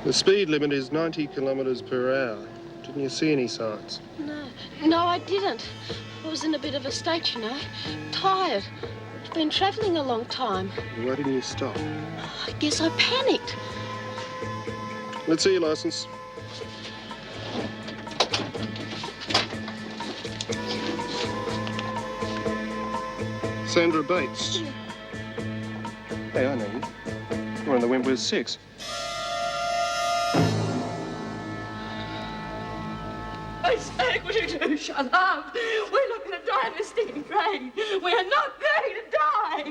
The speed limit is 90 kilometres per hour. Didn't you see any signs? No, I didn't. I was in a bit of a state, you know. Tired. I've been travelling a long time. Why didn't you stop? I guess I panicked. Let's see your licence. Sandra Bates. Yeah. Hey, I know you. You're on the Wentworth 6. I say, will you do shut up? We're not going to die in this stinking train. We are not going to die.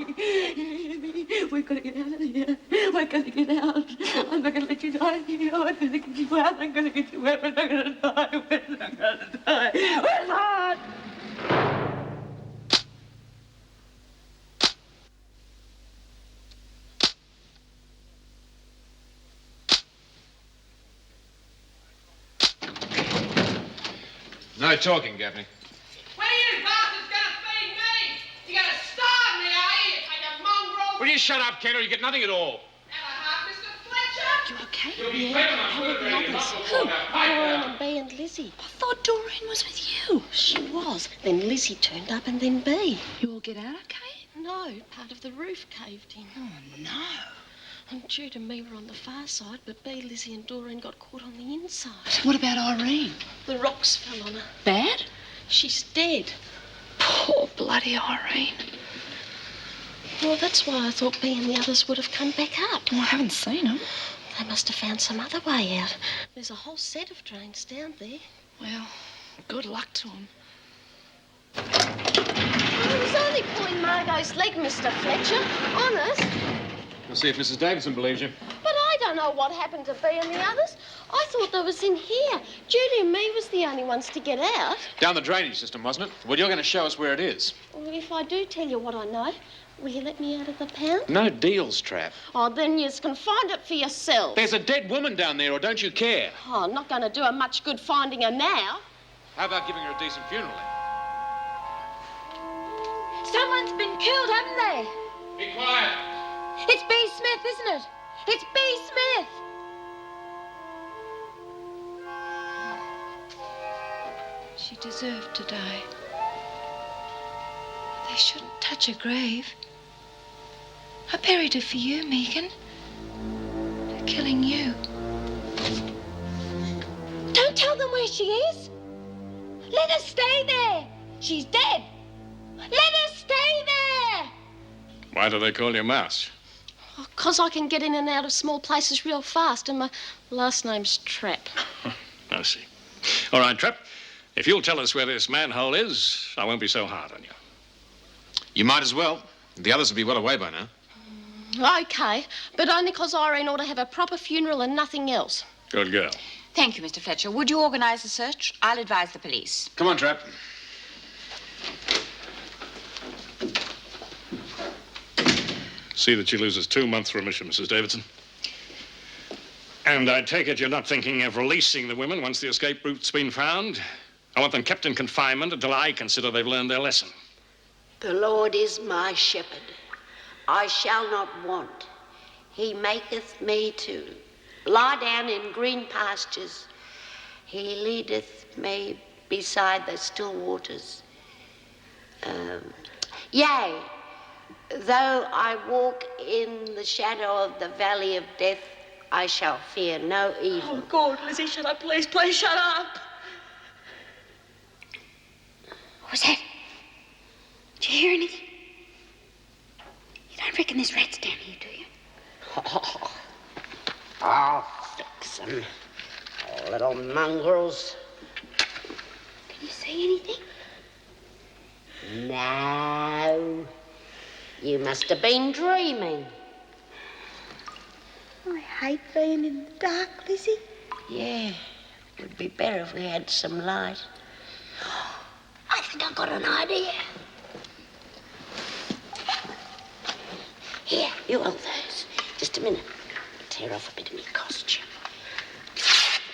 We're going to get out of here. We're going to get out. I'm not going to let you die here. I'm going to get you out. I'm going to get you out. We're not going to die. We're not going to die. We're not. No talking, Gaffney. When are you bastards gonna feed me? You gonna starve me, are you? You take a mongrel? Will you shut up, Ken, or you get nothing at all? Have a heart, Mr. Fletcher? You okay? You'll be Yeah. better than How are the ready. others? Who? Doreen and Bea and Lizzie. I thought Doreen was with you. She was. Then Lizzie turned up and then Bea. You all get out okay? No, part of the roof caved in. Oh, no. And Jude and me were on the far side, but Bea, Lizzie and Doreen got caught on the inside. What about Irene? The rocks fell on her. Bad? She's dead. Poor bloody Irene. Well, that's why I thought Bea and the others would have come back up. Well, I haven't seen them. They must have found some other way out. There's a whole set of drains down there. Well, good luck to them. I was only pulling Margot's leg, Mr. Fletcher. Honest. We'll see if Mrs. Davidson believes you. But I don't know what happened to Bea and the others. I thought they was in here. Judy and me was the only ones to get out. Down the drainage system, wasn't it? Well, you're going to show us where it is. Well, if I do tell you what I know, will you let me out of the pound? No deals, Trap. Oh, then you can find it for yourself. There's a dead woman down there, or don't you care? Oh, I'm not going to do her much good finding her now. How about giving her a decent funeral then? Someone's been killed, haven't they? Be quiet. It's Bea Smith, isn't it? It's Bea Smith. She deserved to die. They shouldn't touch her grave. I buried her for you, Megan. They're killing you. Don't tell them where she is. Let her stay there. She's dead. Let her stay there. Why do they call you Mouse? 'Cause I can get in and out of small places real fast, and my last name's Trap. I see. All right, Trap. If you'll tell us where this manhole is, I won't be so hard on you. You might as well. The others will be well away by now. Okay, but only 'cause Irene ought to have a proper funeral and nothing else. Good girl. Thank you, Mr. Fletcher. Would you organize the search? I'll advise the police. Come on, Trap. See that she loses 2 months' remission, Mrs. Davidson. And I take it you're not thinking of releasing the women once the escape route's been found? I want them kept in confinement until I consider they've learned their lesson. The Lord is my shepherd. I shall not want. He maketh me to lie down in green pastures. He leadeth me beside the still waters. Yea, though I walk in the shadow of the valley of death, I shall fear no evil. Oh, God, Lizzie, shut up, please. Please shut up. What was that? Did you hear anything? You don't reckon there's rats down here, do you? I'll fix them. Little mongrels. Can you see anything? No. You must have been dreaming. I hate being in the dark, Lizzie. Yeah, it would be better if we had some light. I think I've got an idea. Here, you hold those. Just a minute. Tear off a bit of my costume.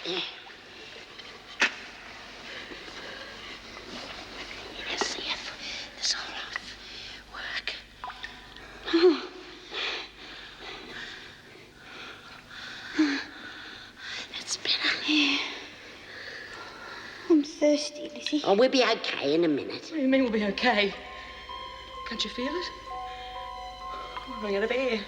Yeah. Let's see if this all work. thirsty, Lizzie. Oh, we'll be okay in a minute. What do you mean we'll be okay? Can't you feel it? I'm running out of air.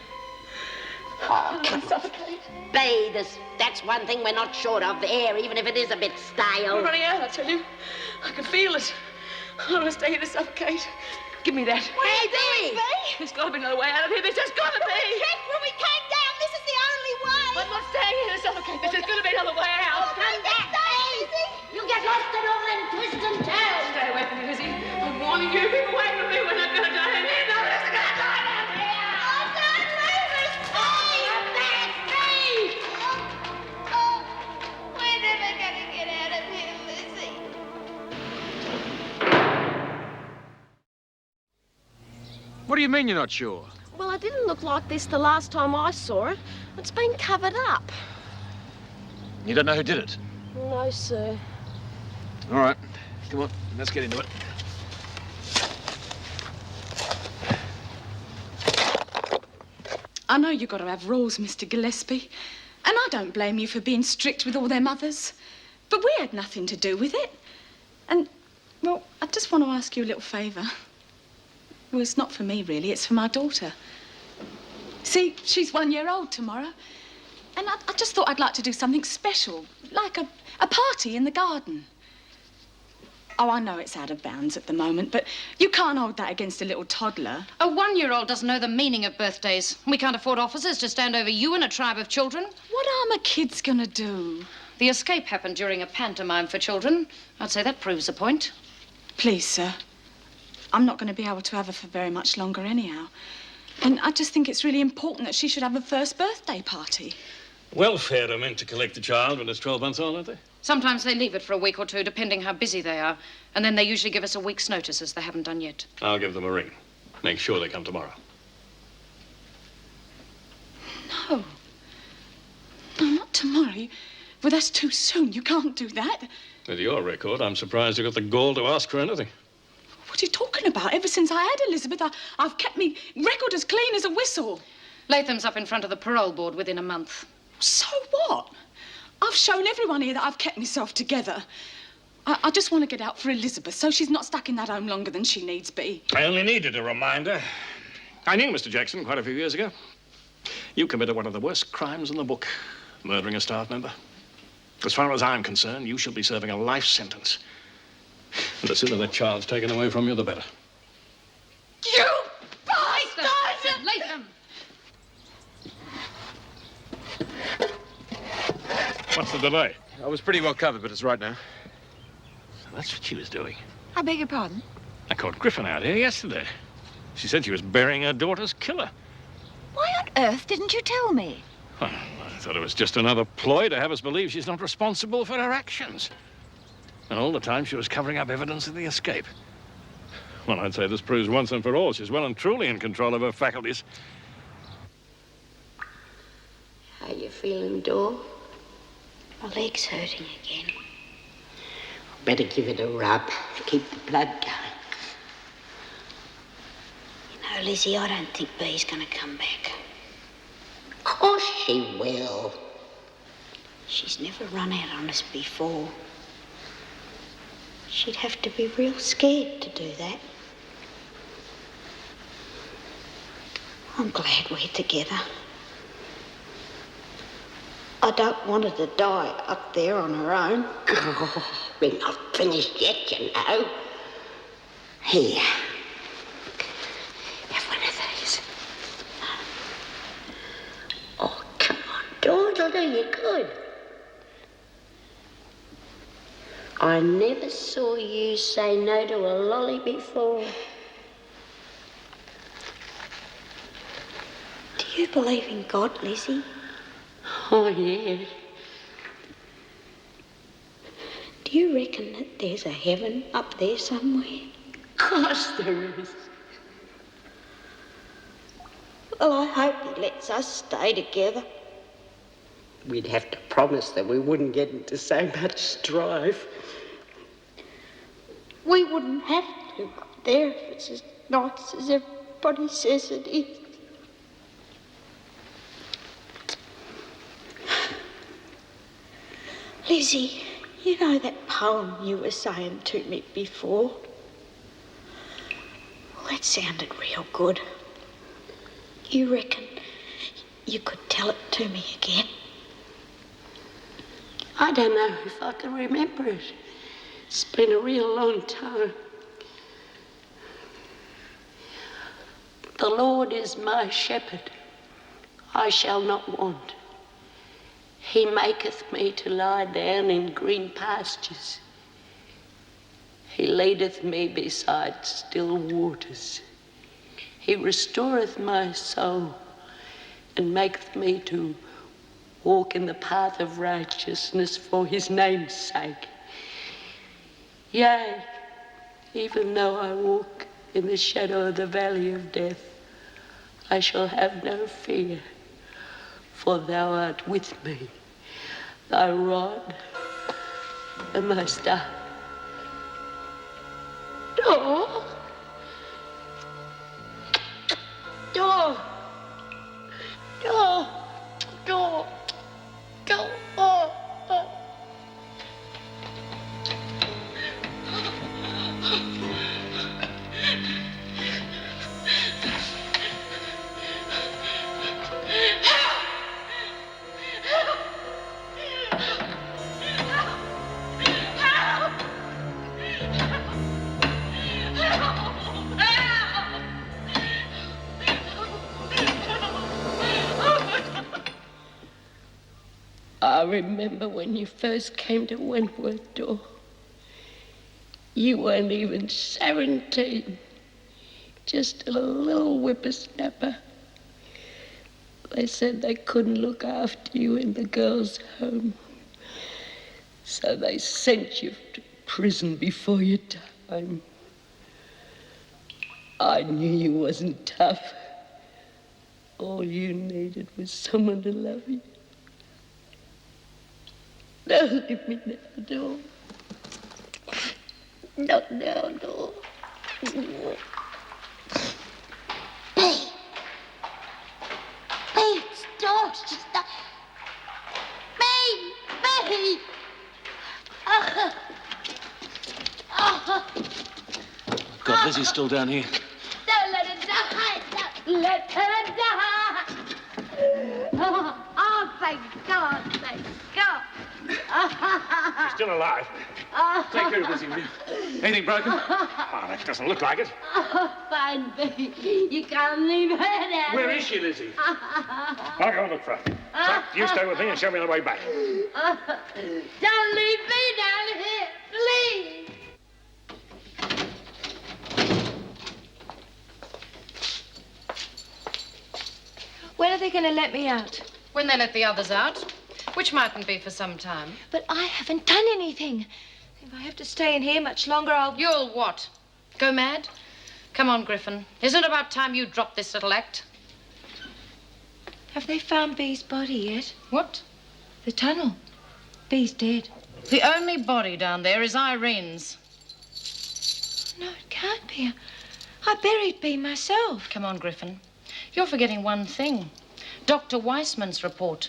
Oh, come on. Suffocate. Bathe us. That's one thing we're not short of, air, even if it is a bit stale. I'm running out, I tell you. I can feel it. I don't want to stay here to suffocate. Give me that. Hey, Billy! There's got to be another way out of here. There's just got to be. Check when we came down. This is the only way. I'm not staying here to suffocate. There's got to be another way out. Come back, Lizzie! You'll get lost in all them twists and turns. Stay away from me, Lizzie. I'm warning you. Keep away from me. We're not going to die in here. No, we're going to die down here. Oh, don't leave us, Steve. We're never going to get out of here, Lizzie. What do you mean you're not sure? Well, it didn't look like this the last time I saw it. It's been covered up. You don't know who did it? No, sir. All right. Come on, let's get into it. I know you've got to have rules, Mr. Gillespie, and I don't blame you for being strict with all their mothers. But we had nothing to do with it. And, well, I just want to ask you a little favour. Well, it's not for me, really. It's for my daughter. See, she's 1 year old tomorrow. And I just thought I'd like to do something special, like a party in the garden. Oh, I know it's out of bounds at the moment, but you can't hold that against a little toddler. A 1-year-old doesn't know the meaning of birthdays. We can't afford officers to stand over you and a tribe of children. What are my kids going to do? The escape happened during a pantomime for children. I'd say that proves the point. Please, sir. I'm not going to be able to have her for very much longer anyhow. And I just think it's really important that she should have a first birthday party. Welfare are meant to collect the child when it's 12 months old, aren't they? Sometimes they leave it for a week or two, depending how busy they are. And then they usually give us a week's notice, as they haven't done yet. I'll give them a ring. Make sure they come tomorrow. No. No, not tomorrow. Well, that's too soon. You can't do that. With your record, I'm surprised you got the gall to ask for anything. What are you talking about? Ever since I had Elizabeth, I've kept me record as clean as a whistle. Latham's up in front of the parole board within a month. So what? I've shown everyone here that I've kept myself together. I just want to get out for Elizabeth so she's not stuck in that home longer than she needs be. I only needed a reminder. I knew Mr. Jackson quite a few years ago. You committed one of the worst crimes in the book, murdering a staff member. As far as I'm concerned, you shall be serving a life sentence. And the sooner that child's taken away from you, the better. You bastard! Latham! What's the delay? I was pretty well covered, but it's right now. That's what she was doing. I beg your pardon? I caught Griffin out here yesterday. She said she was burying her daughter's killer. Why on earth didn't you tell me? Well, I thought it was just another ploy to have us believe she's not responsible for her actions. And all the time she was covering up evidence of the escape. Well, I'd say this proves once and for all she's well and truly in control of her faculties. How you feeling, Dor? My leg's hurting again. Better give it a rub. Keep the blood going. You know, Lizzie, I don't think Bee's going to come back. Of course she will. She's never run out on us before. She'd have to be real scared to do that. I'm glad we're together. I don't want her to die up there on her own. Oh, we're not finished yet, you know. Here. Have one of these. Oh, come on, Dor, it'll do you good. I never saw you say no to a lolly before. Do you believe in God, Lizzie? Oh, yeah. Do you reckon that there's a heaven up there somewhere? Of course there is. Well, I hope he lets us stay together. We'd have to promise that we wouldn't get into so much strife. We wouldn't have to up there if it's as nice as everybody says it is. Lizzie, you know that poem you were saying to me before. Well, it sounded real good. You reckon you could tell it to me again? I don't know if I can remember it. It's been a real long time. The Lord is my shepherd, I shall not want. He maketh me to lie down in green pastures. He leadeth me beside still waters. He restoreth my soul and maketh me to walk in the path of righteousness for his name's sake. Yea, even though I walk in the shadow of the valley of death, I shall have no fear, for thou art with me. Thy rod and thy staff. Door. Door. Door. Door. Door. Oh. Oh. I remember when you first came to Wentworth Door. You weren't even 17, just a little whippersnapper. They said they couldn't look after you in the girls' home, so they sent you to prison before your time. I knew you wasn't tough. All you needed was someone to love you. Don't leave me now, Door. Not now, Door. Please, Door, sister. Babe! God, Lizzie's still down here. Don't let her die! Don't let her die! Oh, thank God, thank God. She's still alive. Take care of Lizzie, will you? Anything broken? Oh, that doesn't look like it. Oh, fine, baby. You can't leave her down. Where is she, Lizzie? I'll go and look for her. So, you stay with me and show me the way back. Don't leave me down here, please. When are they going to let me out? When they let the others out, which mightn't be for some time. But I haven't done anything. If I have to stay in here much longer, I'll... You'll what? Go mad? Come on, Griffin. Isn't it about time you dropped this little act? Have they found Bee's body yet? What? The tunnel. Bee's dead. The only body down there is Irene's. No, it can't be. I buried Bee myself. Come on, Griffin. You're forgetting one thing. Dr. Weissman's report.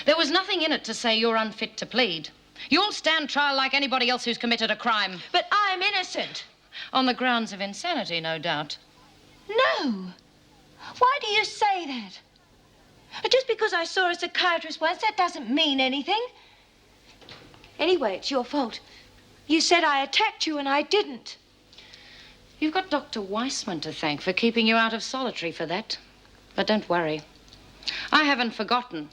There was nothing in it to say you're unfit to plead. You'll stand trial like anybody else who's committed a crime. But I'm innocent. On the grounds of insanity, no doubt. No. Why do you say that? Just because I saw a psychiatrist once, that doesn't mean anything. Anyway, it's your fault. You said I attacked you and I didn't. You've got Dr. Weissman to thank for keeping you out of solitary for that. But don't worry. I haven't forgotten.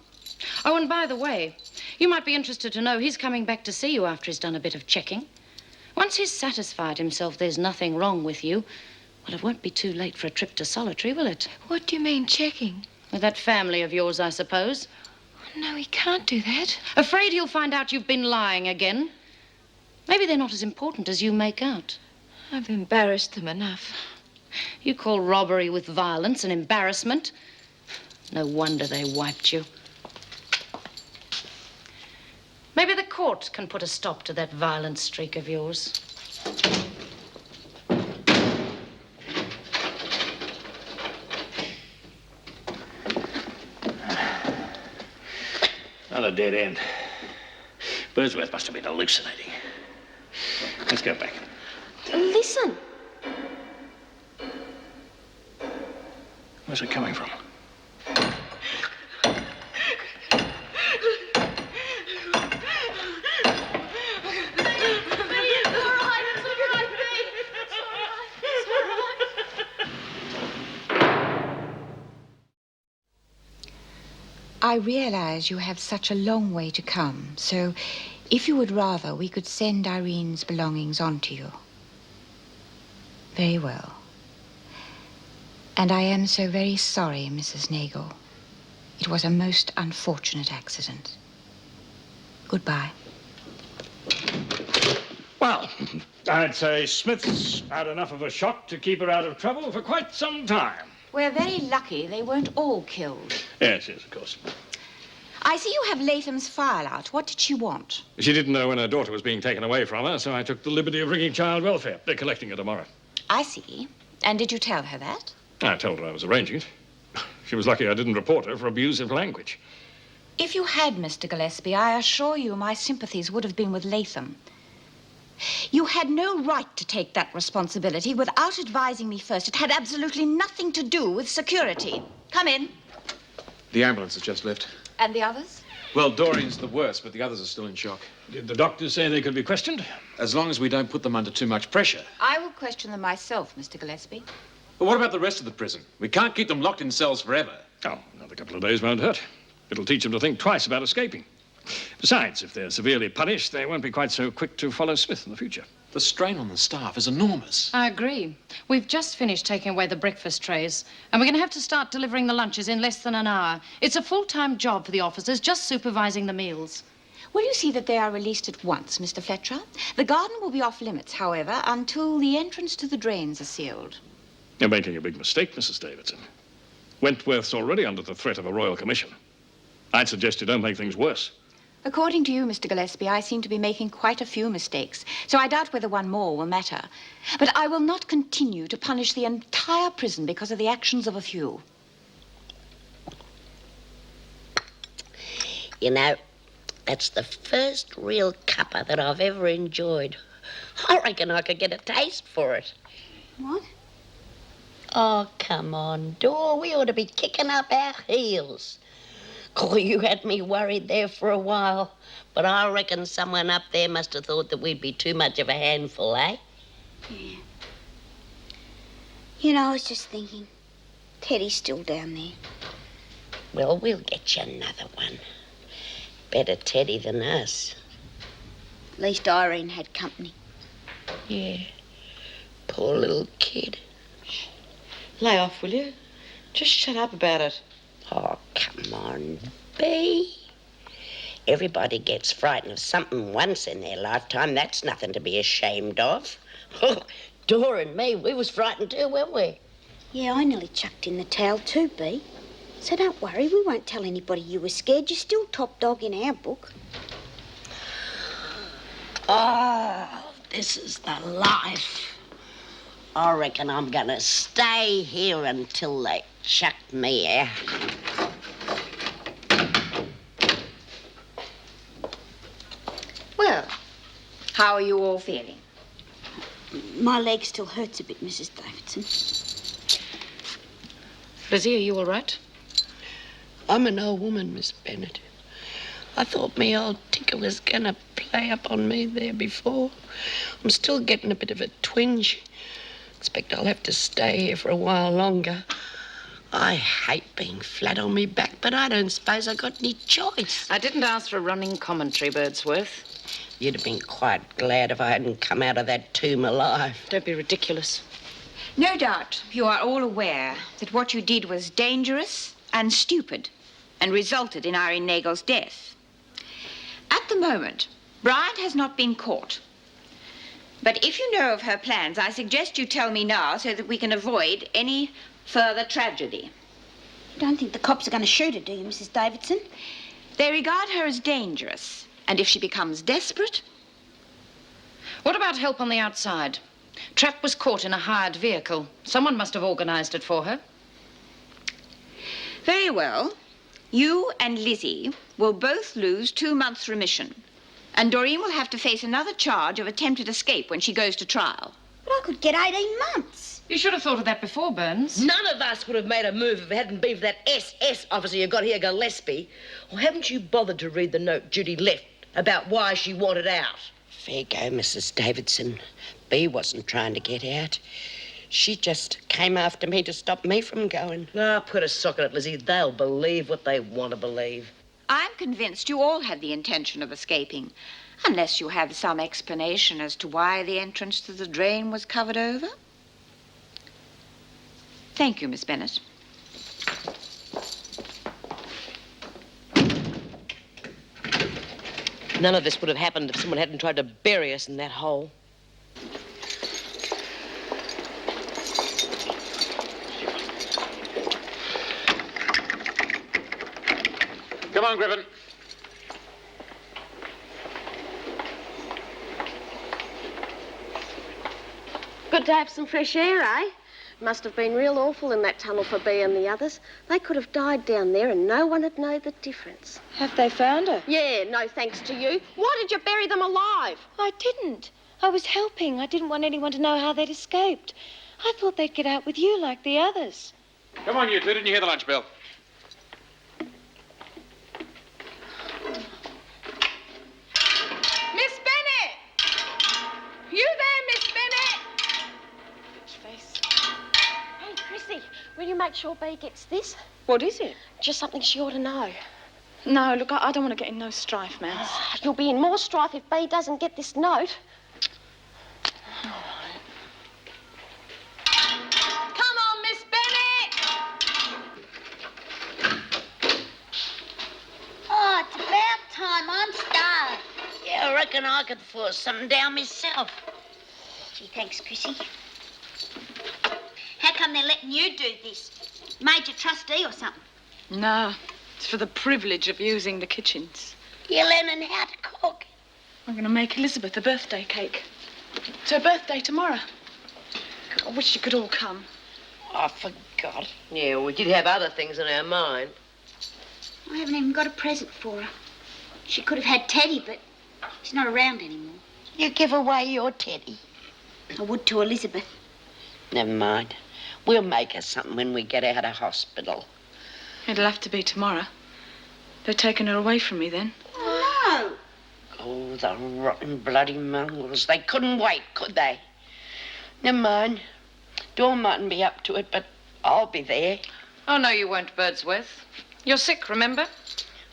Oh, and by the way, you might be interested to know he's coming back to see you after he's done a bit of checking. Once he's satisfied himself there's nothing wrong with you, well, it won't be too late for a trip to solitary, will it? What do you mean, checking? With that family of yours, I suppose. No, he can't do that. Afraid he'll find out you've been lying again. Maybe they're not as important as you make out. I've embarrassed them enough. You call robbery with violence an embarrassment? No wonder they wiped you. Maybe the court can put a stop to that violent streak of yours. Another dead end. Birdsworth must have been hallucinating. Let's go back. Listen. Where's it coming from? I realize you have such a long way to come, so if you would rather, we could send Irene's belongings on to you. Very well. And I am so very sorry, Mrs. Nagel. It was a most unfortunate accident. Goodbye. Well, I'd say Smith's had enough of a shock to keep her out of trouble for quite some time. We're very lucky they weren't all killed. Yes, of course. I see you have Latham's file out. What did she want? She didn't know when her daughter was being taken away from her, so I took the liberty of ringing Child Welfare. They're collecting her tomorrow. I see. And did you tell her that? I told her I was arranging it. She was lucky I didn't report her for abusive language. If you had, Mr. Gillespie, I assure you my sympathies would have been with Latham. You had no right to take that responsibility without advising me first. It had absolutely nothing to do with security. Come in. The ambulance has just left. And the others? Well, Doreen's the worst, but the others are still in shock. Did the doctors say they could be questioned? As long as we don't put them under too much pressure. I will question them myself, Mr. Gillespie. But what about the rest of the prison? We can't keep them locked in cells forever. Oh, another couple of days won't hurt. It'll teach them to think twice about escaping. Besides, if they're severely punished, they won't be quite so quick to follow Smith in the future. The strain on the staff is enormous. I agree. We've just finished taking away the breakfast trays, and we're going to have to start delivering the lunches in less than an hour. It's a full-time job for the officers, just supervising the meals. Will you see that they are released at once, Mr. Fletcher? The garden will be off limits, however, until the entrance to the drains are sealed. You're making a big mistake, Mrs. Davidson. Wentworth's already under the threat of a royal commission. I'd suggest you don't make things worse. According to you, Mr. Gillespie, I seem to be making quite a few mistakes, so I doubt whether one more will matter. But I will not continue to punish the entire prison because of the actions of a few. You know, that's the first real cuppa that I've ever enjoyed. I reckon I could get a taste for it. What? Oh, come on, Dor. We ought to be kicking up our heels. Oh, you had me worried there for a while. But I reckon someone up there must have thought that we'd be too much of a handful, eh? Yeah. You know, I was just thinking, Teddy's still down there. Well, we'll get you another one. Better Teddy than us. At least Irene had company. Yeah. Poor little kid. Lay off, will you? Just shut up about it. Oh, come on, Bea. Everybody gets frightened of something once in their lifetime. That's nothing to be ashamed of. Dor and me, we was frightened too, weren't we? Yeah, I nearly chucked in the towel too, Bea. So don't worry, we won't tell anybody you were scared. You're still top dog in our book. Oh, this is the life. I reckon I'm gonna stay here until they chuck me out. Well, how are you all feeling? My leg still hurts a bit, Mrs. Davidson. Lizzie, are you all right? I'm an old woman, Miss Bennett. I thought me old ticker was gonna play up on me there before. I'm still getting a bit of a twinge. Expect I'll have to stay here for a while longer. I hate being flat on me back, but I don't suppose I got any choice. I didn't ask for a running commentary, Birdsworth. You'd have been quite glad if I hadn't come out of that tomb alive. Don't be ridiculous. No doubt you are all aware that what you did was dangerous and stupid and resulted in Irene Nagel's death. At the moment, Bryant has not been caught. But if you know of her plans, I suggest you tell me now so that we can avoid any further tragedy. You don't think the cops are going to shoot her, do you, Mrs. Davidson? They regard her as dangerous, and if she becomes desperate... What about help on the outside? Trapp was caught in a hired vehicle. Someone must have organized it for her. Very well. You and Lizzie will both lose 2 months' remission. And Doreen will have to face another charge of attempted escape when she goes to trial. But I could get 18 months. You should have thought of that before, Burns. None of us would have made a move if it hadn't been for that SS officer you got here, Gillespie. Or haven't you bothered to read the note Judy left about why she wanted out? Fair go, Mrs. Davidson. Bea wasn't trying to get out. She just came after me to stop me from going. Ah, put a sock in it, Lizzie. They'll believe what they want to believe. I'm convinced you all had the intention of escaping, unless you have some explanation as to why the entrance to the drain was covered over. Thank you, Miss Bennett. None of this would have happened if someone hadn't tried to bury us in that hole. Come on, Griffin. Good to have some fresh air, eh? Must have been real awful in that tunnel for Bea and the others. They could have died down there and no one would know the difference. Have they found her? Yeah, no thanks to you. Why did you bury them alive? I didn't. I was helping. I didn't want anyone to know how they'd escaped. I thought they'd get out with you like the others. Come on, you two. Didn't you hear the lunch bell? Miss Bennett! You there, Miss Bennett? Face. Hey, Chrissy, will you make sure Bea gets this? What is it? Just something she ought to know. No, look, I don't want to get in no strife, Mouse. You'll be in more strife if Bea doesn't get this note. Come on, Miss Bennett! Oh, it's about time. I'm starved. Yeah, I reckon I could force something down myself. Gee, thanks, Chrissy. How come they're letting you do this? Major trustee or something? No, it's for the privilege of using the kitchens. You're learning how to cook. I'm going to make Elizabeth a birthday cake. It's her birthday tomorrow. I wish you could all come. I forgot. Yeah, well, we did have other things in our mind. I haven't even got a present for her. She could have had Teddy, but he's not around anymore. You give away your Teddy. I would to Elizabeth. Never mind. We'll make her something when we get out of hospital. It'll have to be tomorrow. They're taking her away from me then. Oh, Oh, the rotten bloody mongrels. They couldn't wait, could they? Never mind. Dawn mightn't be up to it, but I'll be there. Oh, no, you won't, Birdsworth. You're sick, remember?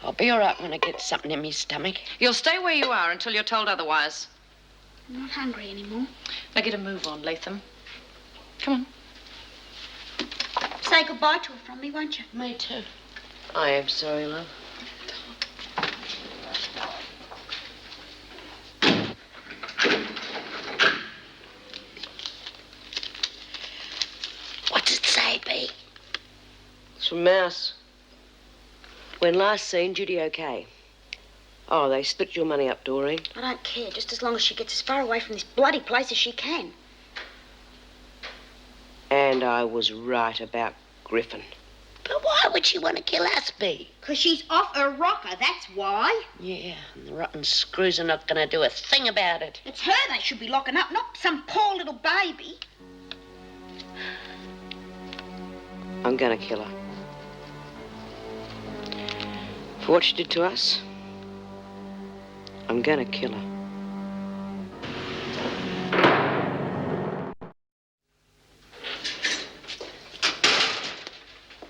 I'll be all right when I get something in my stomach. You'll stay where you are until you're told otherwise. I'm not hungry anymore. Now get a move on, Latham. Come on. Say goodbye to her from me, won't you? Me too. I am sorry, love. What's it say, Bea? It's from Mouse. When last seen, Judy okay? Oh, they split your money up, Doreen. I don't care, just as long as she gets as far away from this bloody place as she can. And I was right about Griffin. But why would she want to kill us, Bea? 'Cause she's off her rocker, that's why. Yeah, and the rotten screws are not going to do a thing about it. It's her they should be locking up, not some poor little baby. I'm going to kill her. For what she did to us, I'm going to kill her.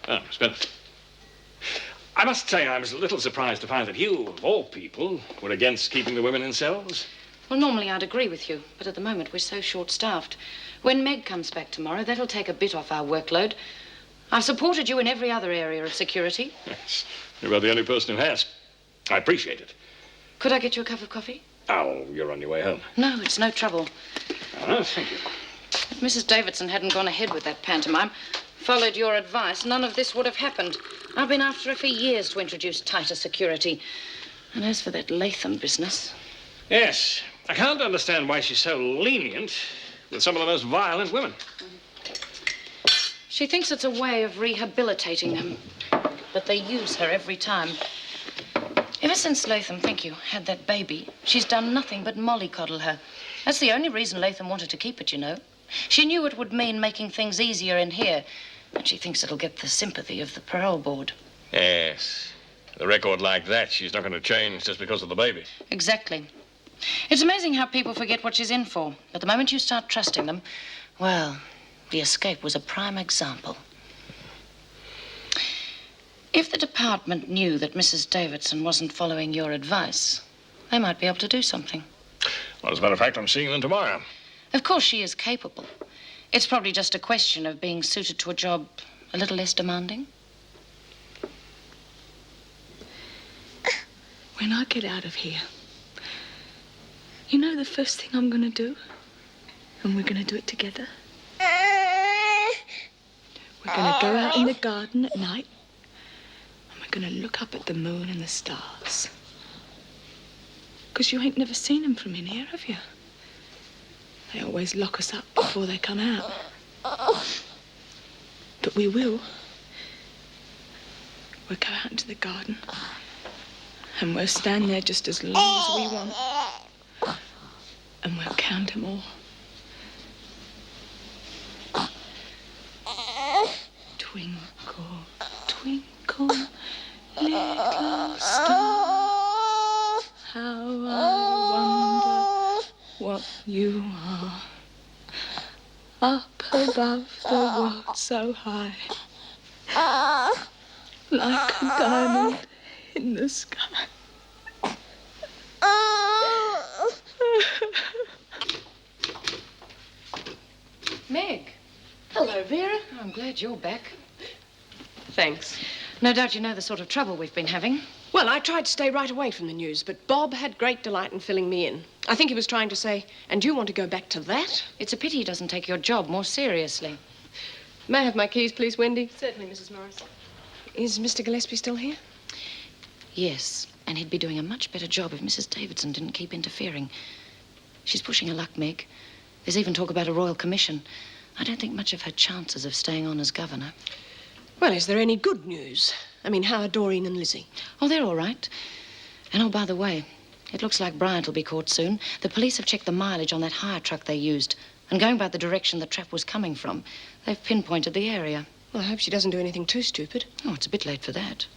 Oh, Miss Bennett. I must say I was a little surprised to find that you, of all people, were against keeping the women in cells. Well, normally I'd agree with you, but at the moment we're so short-staffed. When Meg comes back tomorrow, that'll take a bit off our workload. I've supported you in every other area of security. Yes, you're about the only person who has. I appreciate it. Could I get you a cup of coffee? Oh, you're on your way home. No, it's no trouble. Ah, thank you. If Mrs. Davidson hadn't gone ahead with that pantomime, followed your advice, none of this would have happened. I've been after her for years to introduce tighter security. And as for that Latham business... Yes, I can't understand why she's so lenient with some of the most violent women. She thinks it's a way of rehabilitating them. But they use her every time. Ever since Latham, thank you, had that baby, she's done nothing but mollycoddle her. That's the only reason Latham wanted to keep it, you know. She knew it would mean making things easier in here, and she thinks it'll get the sympathy of the parole board. Yes. With a record like that, she's not going to change just because of the baby. Exactly. It's amazing how people forget what she's in for. But the moment you start trusting them, well, the escape was a prime example. If the department knew that Mrs. Davidson wasn't following your advice, they might be able to do something. Well, as a matter of fact, I'm seeing them tomorrow. Of course, she is capable. It's probably just a question of being suited to a job a little less demanding. When I get out of here, you know the first thing I'm going to do? And we're going to do it together. We're going to go out in the garden at night. And we're going to look up at the moon and the stars. Because you ain't never seen them from in here, have you? They always lock us up before they come out. But we will. We'll go out into the garden. And we'll stand there just as long as we want. And we'll count them all. Twinkle, twinkle, little star, how I wonder what you are. Up above the world so high, like a diamond in the sky. Meg. Hello, Vera. I'm glad you're back. Thanks. No doubt you know the sort of trouble we've been having. Well, I tried to stay right away from the news, but Bob had great delight in filling me in. I think he was trying to say, and you want to go back to that? It's a pity he doesn't take your job more seriously. May I have my keys, please, Wendy? Certainly, Mrs. Morris. Is Mr. Gillespie still here? Yes, and he'd be doing a much better job if Mrs. Davidson didn't keep interfering. She's pushing her luck, Meg. There's even talk about a royal commission. I don't think much of her chances of staying on as governor. Well, is there any good news? I mean, how are Doreen and Lizzie? Oh, they're all right. And oh, by the way, it looks like Bryant will be caught soon. The police have checked the mileage on that hire truck they used. And going by the direction the trap was coming from, they've pinpointed the area. Well, I hope she doesn't do anything too stupid. Oh, it's a bit late for that.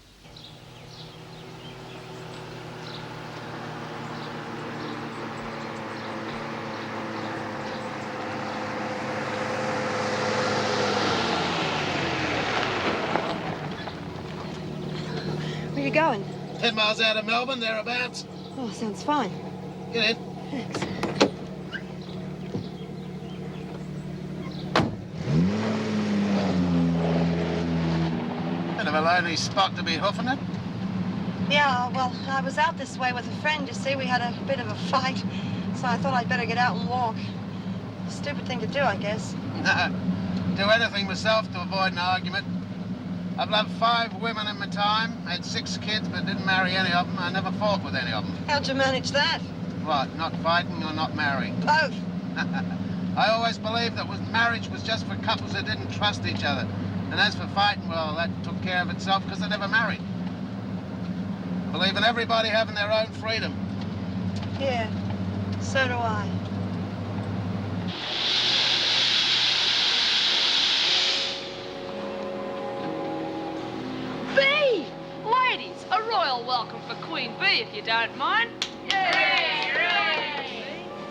Where are you going? 10 miles out of Melbourne, thereabouts. Oh, sounds fine. Get in. Thanks. Bit of a lonely spot to be hoofing it. Yeah, well, I was out this way with a friend, you see. We had a bit of a fight, so I thought I'd better get out and walk. Stupid thing to do, I guess. Do anything myself to avoid an argument. I've loved 5 women in my time, had 6 kids, but didn't marry any of them. I never fought with any of them. How'd you manage that? What, not fighting or not marrying? Both. I always believed that marriage was just for couples that didn't trust each other. And as for fighting, well, that took care of itself because I never married. Believe in everybody having their own freedom. Yeah, so do I. B! Ladies, a royal welcome for Queen B, if you don't mind.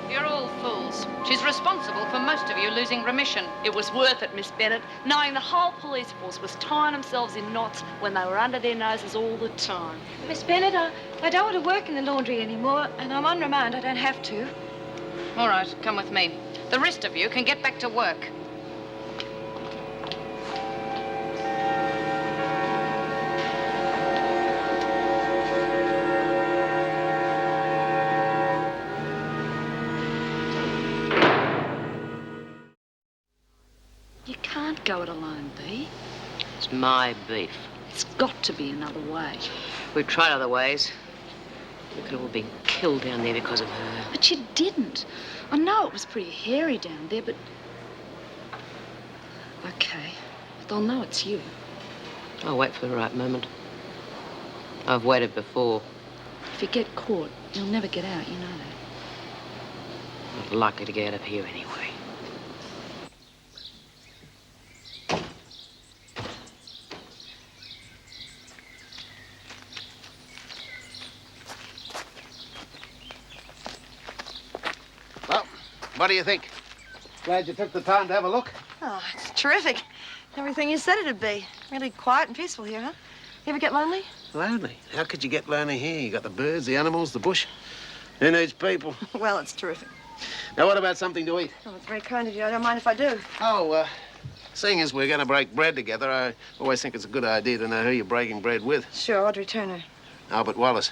You're all fools. She's responsible for most of you losing remission. It was worth it, Miss Bennett, knowing the whole police force was tying themselves in knots when they were under their noses all the time. Miss Bennett, I don't want to work in the laundry anymore, and I'm on remand. I don't have to. All right, come with me. The rest of you can get back to work. You can't go it alone, B. It's my beef. It's got to be another way. We've tried other ways. We could have all been killed down there because of her. But you didn't. I know it was pretty hairy down there, but... Okay, but they'll know it's you. I'll wait for the right moment. I've waited before. if you get caught, you'll never get out, you know that. Not likely to get out of here anyway. Well, what do you think? Glad you took the time to have a look. Oh, it's terrific. Everything you said it'd be. Really quiet and peaceful here, huh? You ever get lonely? Lonely? How could you get lonely here? You got the birds, the animals, the bush. Who needs people? Well, it's terrific. Now, what about something to eat? Oh, it's very kind of you. I don't mind if I do. Oh, seeing as we're going to break bread together, I always think it's a good idea to know who you're breaking bread with. Sure, Audrey Turner. Albert Wallace.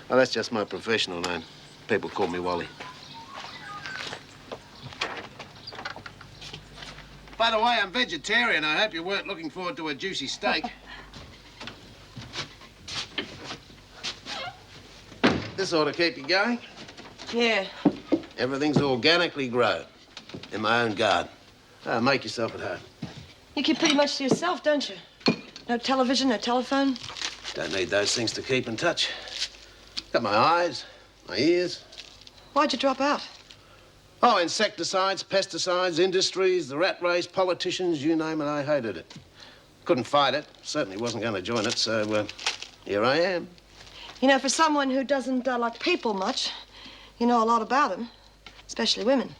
Well, that's just my professional name. People call me Wally. By the way, I'm vegetarian. I hope you weren't looking forward to a juicy steak. This ought to keep you going. Yeah. Everything's organically grown in my own garden. Make yourself at home. You keep pretty much to yourself, don't you? No television, no telephone. Don't need those things to keep in touch. Got my eyes, my ears. Why'd you drop out? Oh, insecticides, pesticides, industries, the rat race, politicians, you name it, I hated it. Couldn't fight it. Certainly wasn't going to join it, so here I am. You know, for someone who doesn't like people much, you know a lot about them, especially women.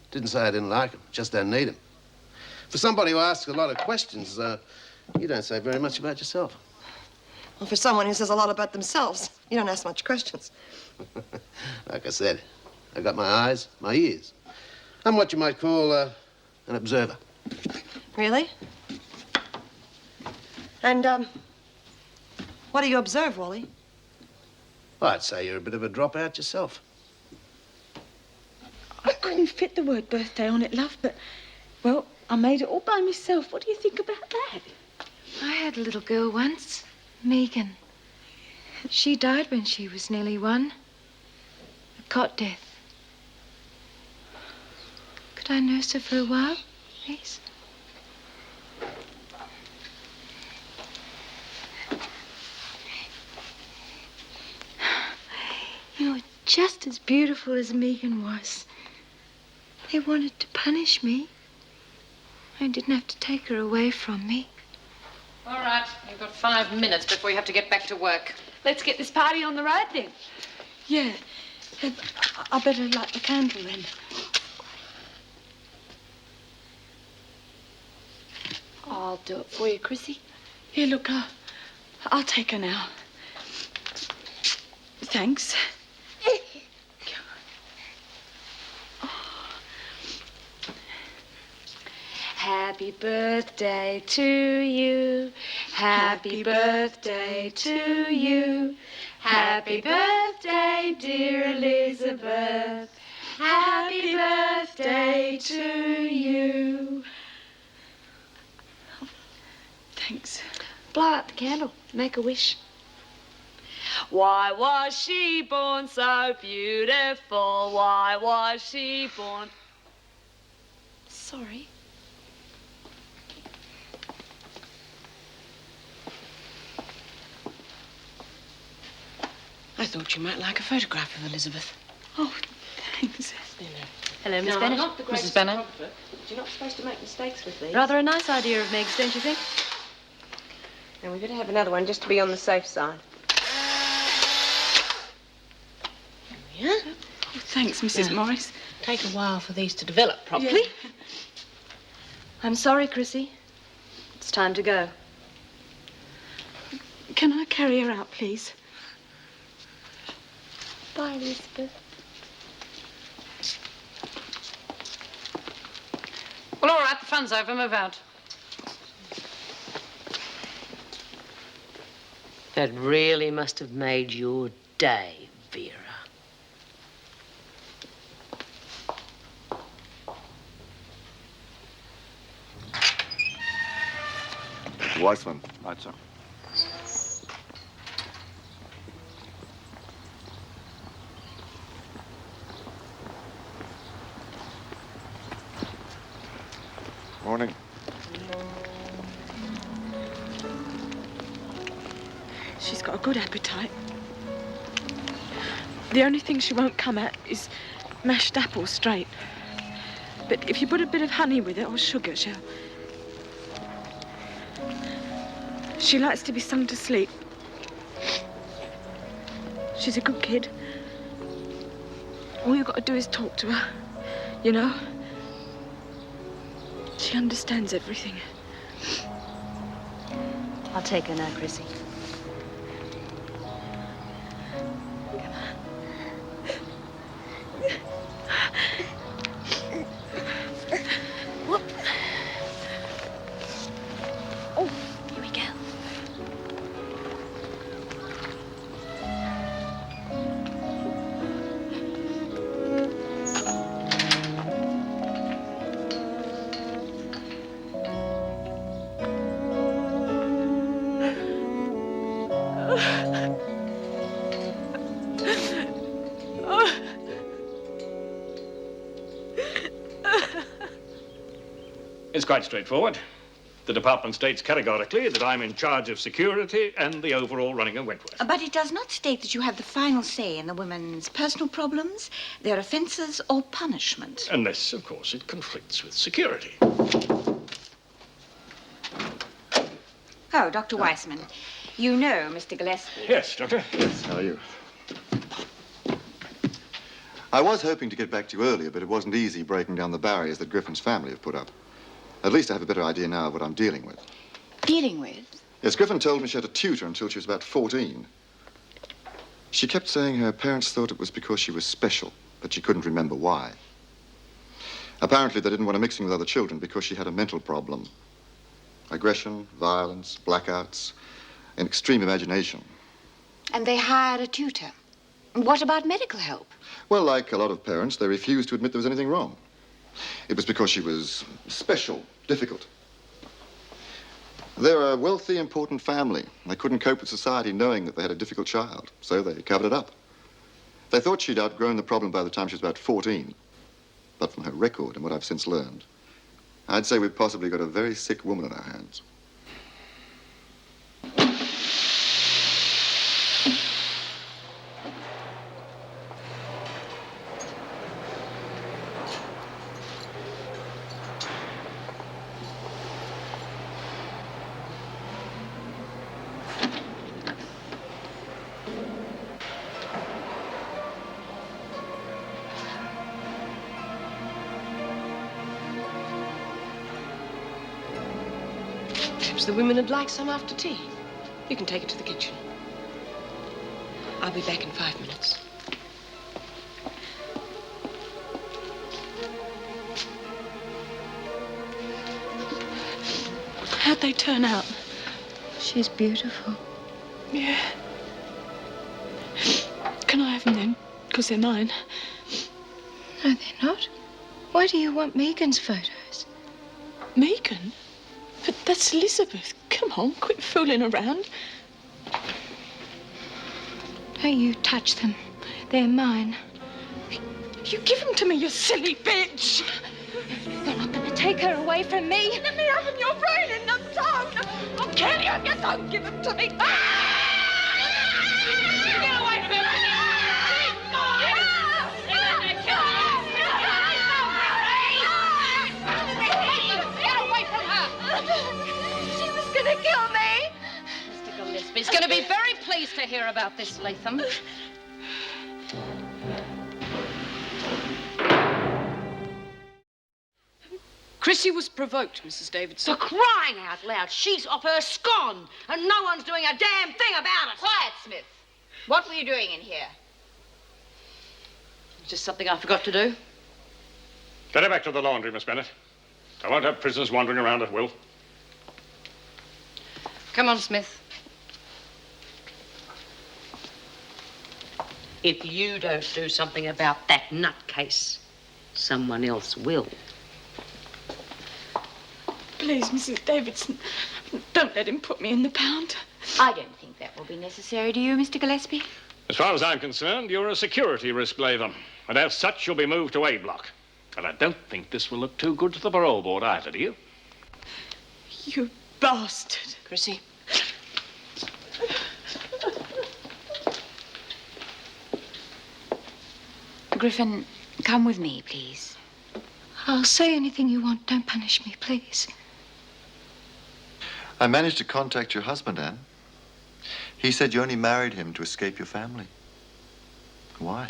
Didn't say I didn't like them, just don't need them. For somebody who asks a lot of questions, you don't say very much about yourself. Well, for someone who says a lot about themselves, you don't ask much questions. Like I said, I got my eyes, my ears. I'm what you might call an observer. Really? And, what do you observe, Wally? Well, I'd say you're a bit of a dropout yourself. I couldn't fit the word birthday on it, love, but, well, I made it all by myself. What do you think about that? I had a little girl once, Megan. She died when she was nearly 1. A cot death. Could I nurse her for a while, please? You were just as beautiful as Megan was. They wanted to punish me. I didn't have to take her away from me. All right, you've got 5 minutes before you have to get back to work. Let's get this party on the road then. Yeah. I better light the candle then. I'll do it for you, Chrissy. Here, look, I'll take her now. Thanks. Happy birthday to you. Happy birthday to you. Happy birthday, dear Elizabeth. Happy birthday to you. Thanks. Blow out the candle. Make a wish. Why was she born so beautiful? Why was she born? Sorry. I thought you might like a photograph of Elizabeth. Oh, thanks. Hello, Miss No, Bennett. I'm not the greatest Mrs. Bennett. photographer, but you're not supposed to make mistakes with these. Rather a nice idea of Meg's, don't you think? And we better have another one just to be on the safe side. Yeah? Oh, thanks, Mrs. Morris. Take a while for these to develop properly. Yeah. I'm sorry, Chrissy. It's time to go. Can I carry her out, please? Bye, Elizabeth. Well, all right, the fun's over. Move out. That really must have made your day, Vera. Weissman, right, sir. Morning. She's got a good appetite. The only thing she won't come at is mashed apples straight. But if you put a bit of honey with it or sugar, she likes to be sung to sleep. She's a good kid. All you've got to do is talk to her, you know? She understands everything. I'll take her now, Chrissy. Whoop. Oh, here we go. It's quite straightforward. The department states categorically that I'm in charge of security and the overall running of Wentworth. But it does not state that you have the final say in the women's personal problems, their offences, or punishment. Unless, of course, it conflicts with security. Oh, Dr. Weissman, you know Mr. Gillespie. Yes, Doctor. Yes, how are you? I was hoping to get back to you earlier, but it wasn't easy breaking down the barriers that Griffin's family have put up. At least I have a better idea now of what I'm dealing with. Dealing with? Yes, Griffin told me she had a tutor until she was about 14. She kept saying her parents thought it was because she was special, but she couldn't remember why. Apparently, they didn't want her mixing with other children because she had a mental problem. Aggression, violence, blackouts, and extreme imagination. And they hired a tutor. What about medical help? Well, like a lot of parents, they refused to admit there was anything wrong. It was because she was special, difficult. They're a wealthy, important family. They couldn't cope with society knowing that they had a difficult child, so they covered it up. They thought she'd outgrown the problem by the time she was about 14. But from her record and what I've since learned, I'd say we've possibly got a very sick woman on our hands. Perhaps the women would like some after tea. You can take it to the kitchen. I'll be back in 5 minutes. How'd they turn out? She's beautiful. Yeah. Can I have them then? Because they're mine. No, they're not. Why do you want Megan's photos? Megan? But that's Elizabeth. Come on, quit fooling around. Don't you touch them. They're mine. You give them to me, you silly bitch! You're not going to take her away from me. Let me have them, your brain in the town! I'll kill you if you don't give them to me! Get away from me! Get away from her! She was going to kill me. Mr. Gillespie's going to be very pleased to hear about this, Latham. Chrissy was provoked, Mrs. Davidson. For crying out loud, she's off her scone, and no one's doing a damn thing about it. Quiet, Smith. What were you doing in here? Just something I forgot to do. Get her back to the laundry, Miss Bennett. I won't have prisoners wandering around at will. Come on, Smith. If you don't do something about that nutcase, someone else will. Please, Mrs. Davidson, don't let him put me in the pound. I don't think that will be necessary, do you, Mr. Gillespie? As far as I'm concerned, you're a security risk, Latham. And as such, you'll be moved to A block. And I don't think this will look too good to the parole board either, do you? You bastard. Chrissy. Griffin, come with me, please. I'll say anything you want. Don't punish me, please. I managed to contact your husband, Anne. He said you only married him to escape your family. Why?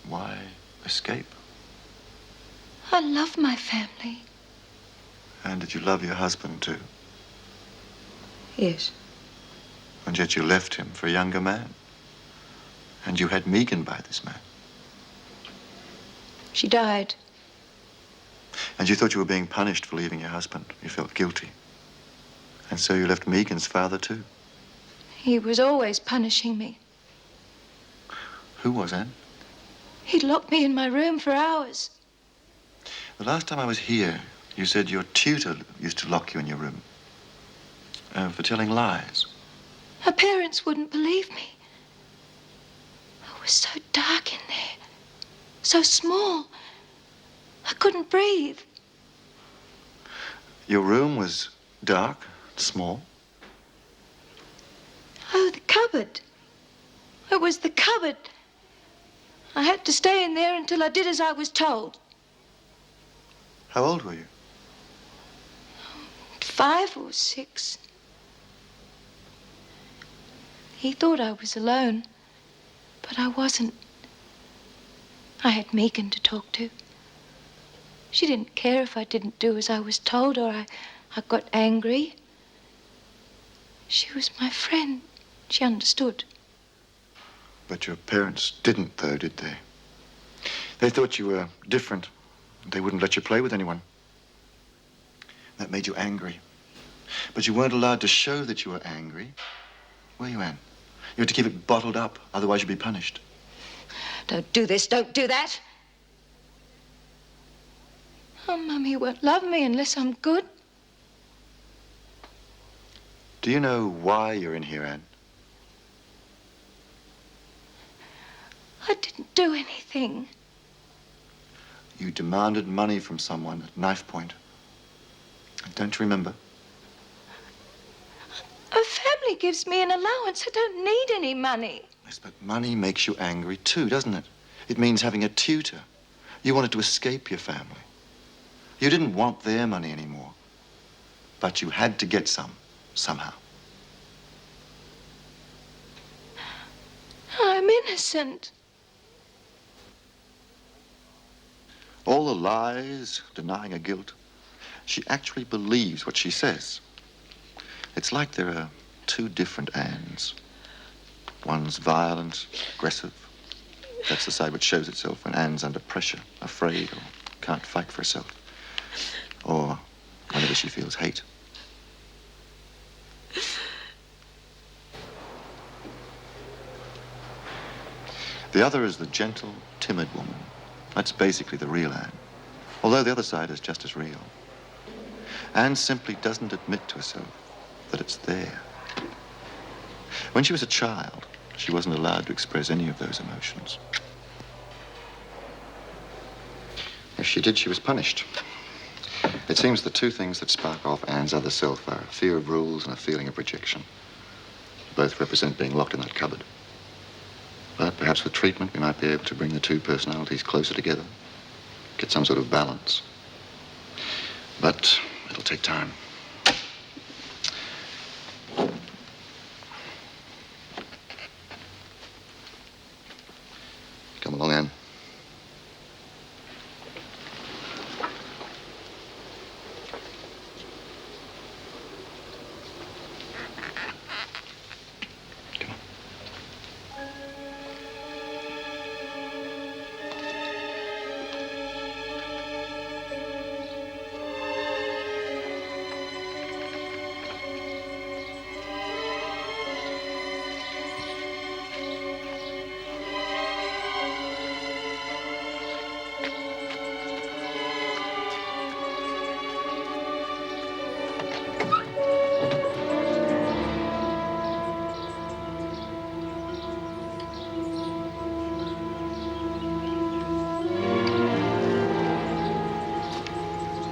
Why escape? I love my family. And did you love your husband, too? Yes. And yet you left him for a younger man. And you had Megan by this man. She died. And you thought you were being punished for leaving your husband. You felt guilty. And so you left Megan's father, too. He was always punishing me. Who was, Anne? He'd lock me in my room for hours. The last time I was here, you said your tutor used to lock you in your room. For telling lies. Her parents wouldn't believe me. It was so dark in there. So small. I couldn't breathe. Your room was dark, small? Oh, the cupboard. It was the cupboard. I had to stay in there until I did as I was told. How old were you? 5 or 6. He thought I was alone, but I wasn't. I had Megan to talk to. She didn't care if I didn't do as I was told or I got angry. She was my friend. She understood. But your parents didn't, though, did they? They thought you were different. They wouldn't let you play with anyone. That made you angry. But you weren't allowed to show that you were angry, were you, Anne? You had to keep it bottled up, otherwise you'd be punished. Don't do this, don't do that. Oh, Mummy won't love me unless I'm good. Do you know why you're in here, Anne? I didn't do anything. You demanded money from someone at knife point. Don't you remember? A family gives me an allowance. I don't need any money. Yes, but money makes you angry too, doesn't it? It means having a tutor. You wanted to escape your family. You didn't want their money anymore. But you had to get some, somehow. I'm innocent. All the lies, denying her guilt, she actually believes what she says. It's like there are 2 different Annes. One's violent, aggressive. That's the side which shows itself when Anne's under pressure, afraid, or can't fight for herself. Or whenever she feels hate. The other is the gentle, timid woman. That's basically the real Anne. Although the other side is just as real. Anne simply doesn't admit to herself that it's there. When she was a child, she wasn't allowed to express any of those emotions. If she did, she was punished. It seems the 2 things that spark off Anne's other self are a fear of rules and a feeling of rejection. Both represent being locked in that cupboard. But perhaps with treatment, we might be able to bring the 2 personalities closer together, get some sort of balance. But it'll take time. Come along, Anne.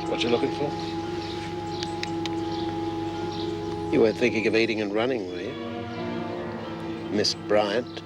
What you looking for? You weren't thinking of eating and running, were you? Miss Bryant?